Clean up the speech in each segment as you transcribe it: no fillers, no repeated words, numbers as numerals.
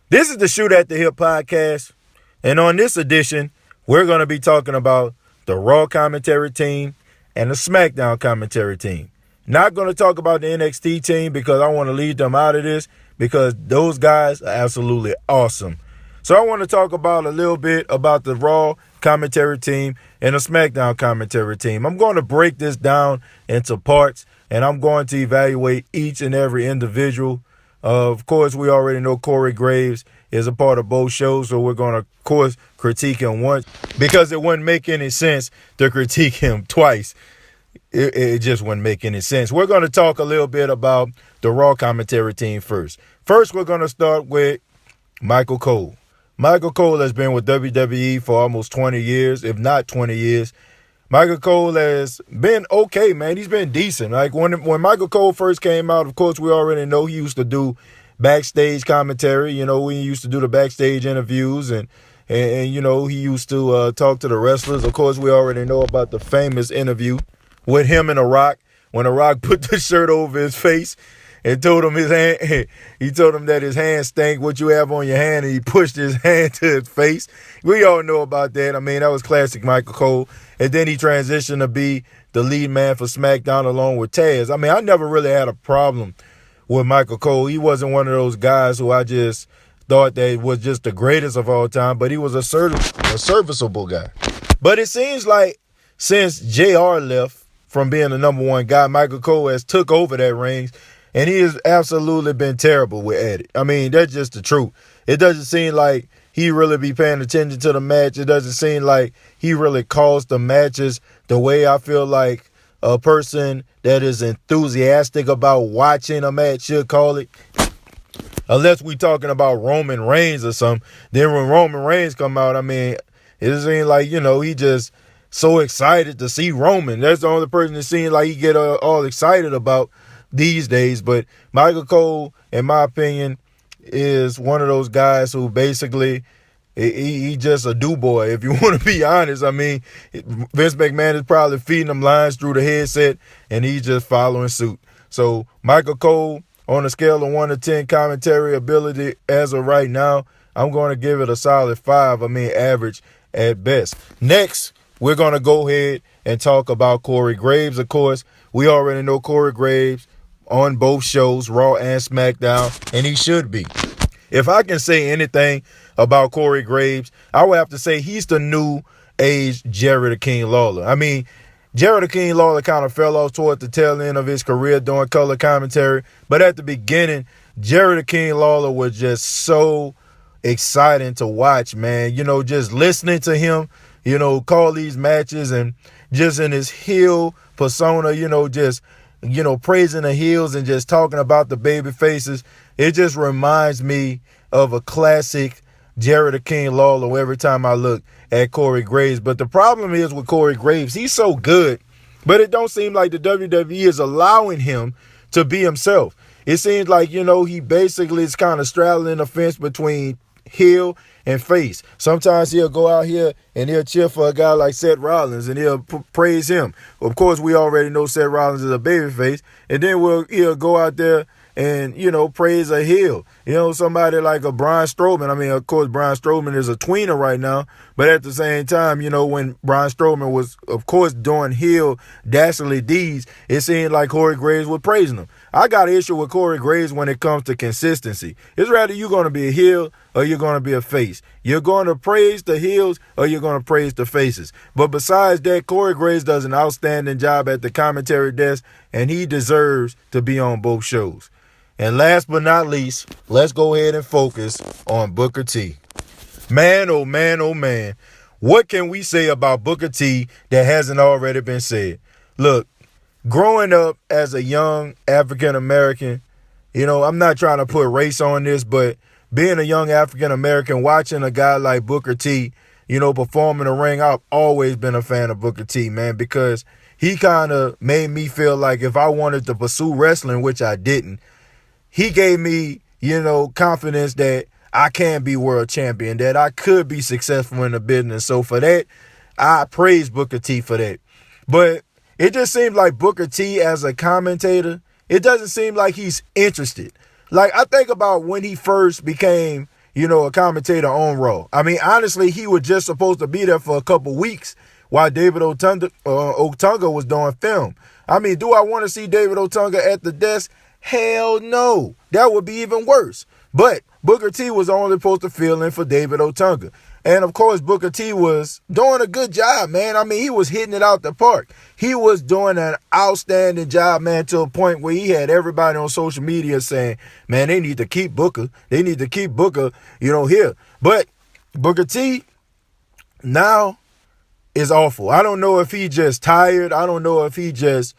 This is the Shoot at the Hip podcast, and on this edition, we're going to be talking about the Raw commentary team and the SmackDown commentary team. Not going to talk about the NXT team because I want to leave them out of this because those guys are absolutely awesome. So I want to talk about a little bit about the Raw commentary team and the SmackDown commentary team. I'm going to break this down into parts, and I'm going to evaluate each and every individual. Of course, we already know Corey Graves is a part of both shows, so we're going to, of course, critique him once because it wouldn't make any sense to critique him twice. It just wouldn't make any sense. We're going to talk a little bit about the Raw commentary team first. First, we're going to start with Michael Cole. Michael Cole has been with WWE for almost 20 years, if not 20 years. Michael Cole has been okay, man. He's been decent. Like when Michael Cole first came out, of course, we already know he used to do backstage commentary. You know, we used to do the backstage interviews and you know, he used to talk to the wrestlers. Of course, we already know about the famous interview with him and The Rock when The Rock put the shirt over his face and told him he told him that his hand stank, what you have on your hand, and he pushed his hand to his face. We all know about that. I mean, that was classic Michael Cole. And then he transitioned to be the lead man for SmackDown along with Taz. I mean, I never really had a problem with Michael Cole. He wasn't one of those guys who I just thought that was just the greatest of all time, but he was a serviceable guy. But it seems like since JR left from being the number one guy, Michael Cole has took over that ring, and he has absolutely been terrible at it. I mean, that's just the truth. It doesn't seem like he really be paying attention to the match. It doesn't seem like he really calls the matches the way I feel like a person that is enthusiastic about watching a match should call it. Unless we talking about Roman Reigns or something. Then when Roman Reigns come out, I mean, it seems like, you know, he just so excited to see Roman. That's the only person that seems like he get all excited about these days. But Michael Cole, in my opinion, is one of those guys who basically he just a do-boy, if you want to be honest. I mean, Vince McMahon is probably feeding him lines through the headset, and he's just following suit. So Michael Cole, on a scale of 1 to 10 commentary ability as of right now, I'm going to give it a solid 5. I mean, average at best. Next, we're going to go ahead and talk about Corey Graves. Of course, we already know Corey Graves on both shows, Raw and SmackDown, and he should be. If I can say anything about Corey Graves, I would have to say he's the new age Jerry the King Lawler. I mean, Jerry the King Lawler kind of fell off toward the tail end of his career doing color commentary, but at the beginning, Jerry the King Lawler was just so exciting to watch, man. You know, just listening to him, you know, call these matches and just in his heel persona, you know, just, you know, praising the heels and just talking about the baby faces. It just reminds me of a classic Jerry the King Lawler every time I look at Corey Graves. But the problem is with Corey Graves, he's so good, but it don't seem like the WWE is allowing him to be himself. It seems like, you know, he basically is kind of straddling the fence between heel and face. Sometimes he'll go out here and he'll cheer for a guy like Seth Rollins and he'll praise him. Of course, we already know Seth Rollins is a babyface, and then he'll go out there and, you know, praise a heel. You know, somebody like a Braun Strowman. I mean, of course, Braun Strowman is a tweener right now, but at the same time, you know, when Braun Strowman was, of course, doing heel dastardly deeds, it seemed like Corey Graves was praising him. I got an issue with Corey Graves when it comes to consistency. It's rather you're going to be a heel or you're going to be a face. You're going to praise the heels or you're going to praise the faces. But besides that, Corey Graves does an outstanding job at the commentary desk, and he deserves to be on both shows. And last but not least, let's go ahead and focus on Booker T. Man, oh man, oh man. What can we say about Booker T that hasn't already been said? Look, growing up as a young African American, you know, I'm not trying to put race on this, but being a young African American, watching a guy like Booker T, you know, perform in the ring, I've always been a fan of Booker T, man, because he kind of made me feel like if I wanted to pursue wrestling, which I didn't, he gave me, you know, confidence that I can be world champion, that I could be successful in the business. So for that, I praise Booker T for that. But it just seems like Booker T as a commentator, it doesn't seem like he's interested. Like, I think about when he first became, a commentator on Raw. I mean, honestly, he was just supposed to be there for a couple weeks while David Otunga was doing film. I mean, do I want to see David Otunga at the desk? Hell no. That would be even worse. But Booker T was only supposed to fill in for David Otunga. And, of course, Booker T was doing a good job, man. I mean, he was hitting it out the park. He was doing an outstanding job, man, to a point where he had everybody on social media saying, man, they need to keep Booker. They need to keep Booker, here. But Booker T now is awful. I don't know if he just tired. I don't know if he just,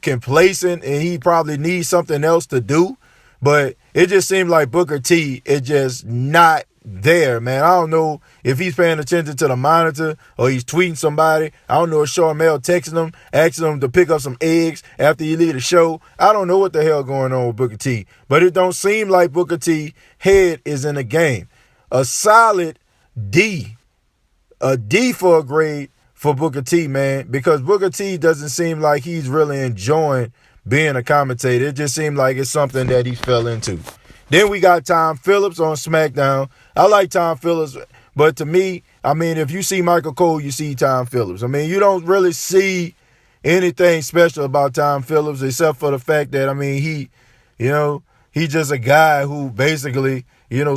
complacent and he probably needs something else to do. But it just seemed like Booker T is just not there, man. I don't know if he's paying attention to the monitor or he's tweeting somebody. I don't know if Charmel texting him, asking him to pick up some eggs after he leave the show. I don't know what the hell going on with Booker T. But it don't seem like Booker T head is in the game. A solid D. A D for a grade for Booker T, man, because Booker T doesn't seem like he's really enjoying being a commentator. It just seemed like it's something that he fell into. Then we got Tom Phillips on SmackDown. I like Tom Phillips, but to me, I mean, if you see Michael Cole, you see Tom Phillips. I mean, you don't really see anything special about Tom Phillips except for the fact that, I mean, he's just a guy who basically,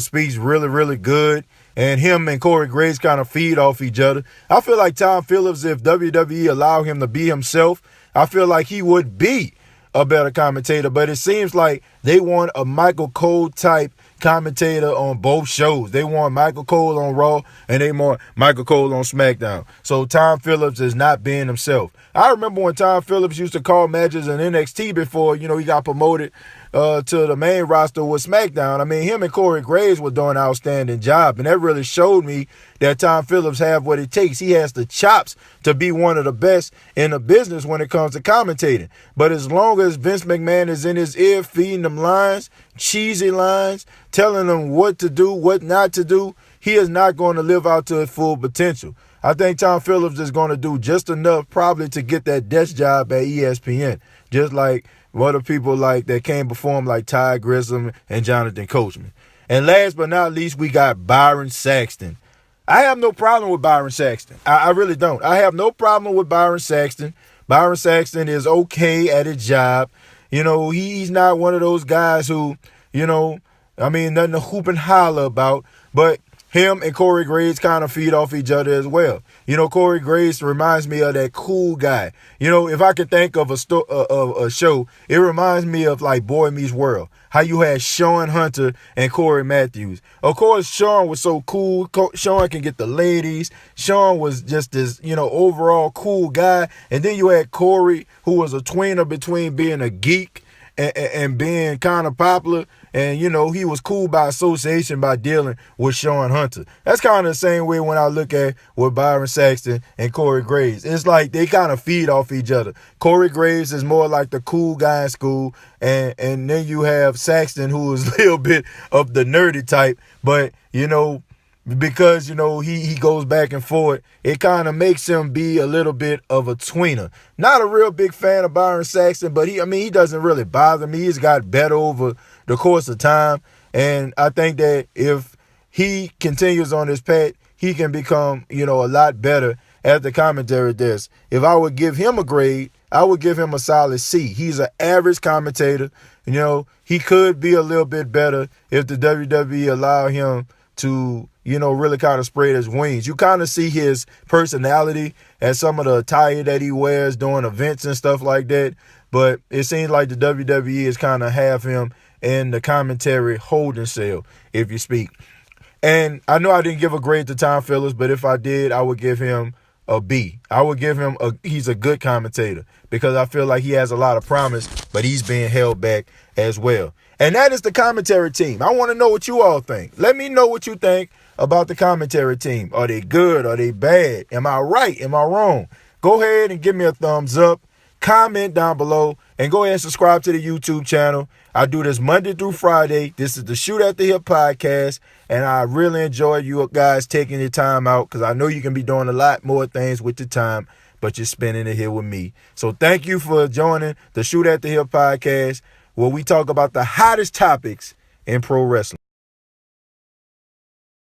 speaks really, really good. And him and Corey Graves kind of feed off each other. I feel like Tom Phillips, if WWE allowed him to be himself, I feel like he would be a better commentator. But it seems like they want a Michael Cole type commentator on both shows. They want Michael Cole on Raw and they want Michael Cole on SmackDown. So Tom Phillips is not being himself. I remember when Tom Phillips used to call matches in NXT before, he got promoted to the main roster with SmackDown. I mean, him and Corey Graves were doing an outstanding job, and that really showed me that Tom Phillips have what it takes. He has the chops to be one of the best in the business when it comes to commentating. But as long as Vince McMahon is in his ear feeding them lines, cheesy lines, telling them what to do, what not to do, he is not going to live out to his full potential. I think Tom Phillips is going to do just enough probably to get that desk job at ESPN, just like what the people like that came before him, like Ty Grissom and Jonathan Coachman. And last but not least, we got Byron Saxton. I have no problem with Byron Saxton. I really don't. I have no problem with Byron Saxton. Byron Saxton is okay at his job. He's not one of those guys who, nothing to hoop and holler about, but him and Corey Graves kind of feed off each other as well. Corey Graves reminds me of that cool guy. If I could think of a show, it reminds me of like Boy Meets World. How you had Sean Hunter and Corey Matthews. Of course, Sean was so cool. Sean can get the ladies. Sean was just this, overall cool guy. And then you had Corey, who was a tweener between being a geek and being kind of popular. And, he was cool by association by dealing with Sean Hunter. That's kind of the same way when I look at with Byron Saxton and Corey Graves. It's like they kind of feed off each other. Corey Graves is more like the cool guy in school. And then you have Saxton, who is a little bit of the nerdy type. But, because, he goes back and forth, it kind of makes him be a little bit of a tweener. Not a real big fan of Byron Saxton, but he doesn't really bother me. He's got better over the course of time. And I think that if he continues on this path, he can become, a lot better at the commentary desk. If I would give him a grade, I would give him a solid C. He's an average commentator. He could be a little bit better if the WWE allow him to, really kind of spread his wings. You kind of see his personality and some of the attire that he wears during events and stuff like that. But it seems like the WWE is kind of have him in the commentary holding cell, if you speak. And I know I didn't give a grade to Tom Phillips, but if I did, I would give him a B. I would give him he's a good commentator because I feel like he has a lot of promise, but he's being held back as well. And that is the commentary team. I want to know what you all think. Let me know what you think about the commentary team. Are they good? Are they bad? Am I right? Am I wrong? Go ahead and give me a thumbs up. Comment down below and go ahead and subscribe to the YouTube channel. I do this Monday through Friday. This is the Shoot at the Hip podcast, and I really enjoy you guys taking your time out because I know you can be doing a lot more things with your time, but you're spending it here with me. So thank you for joining the Shoot at the Hip podcast, where we talk about the hottest topics in pro wrestling.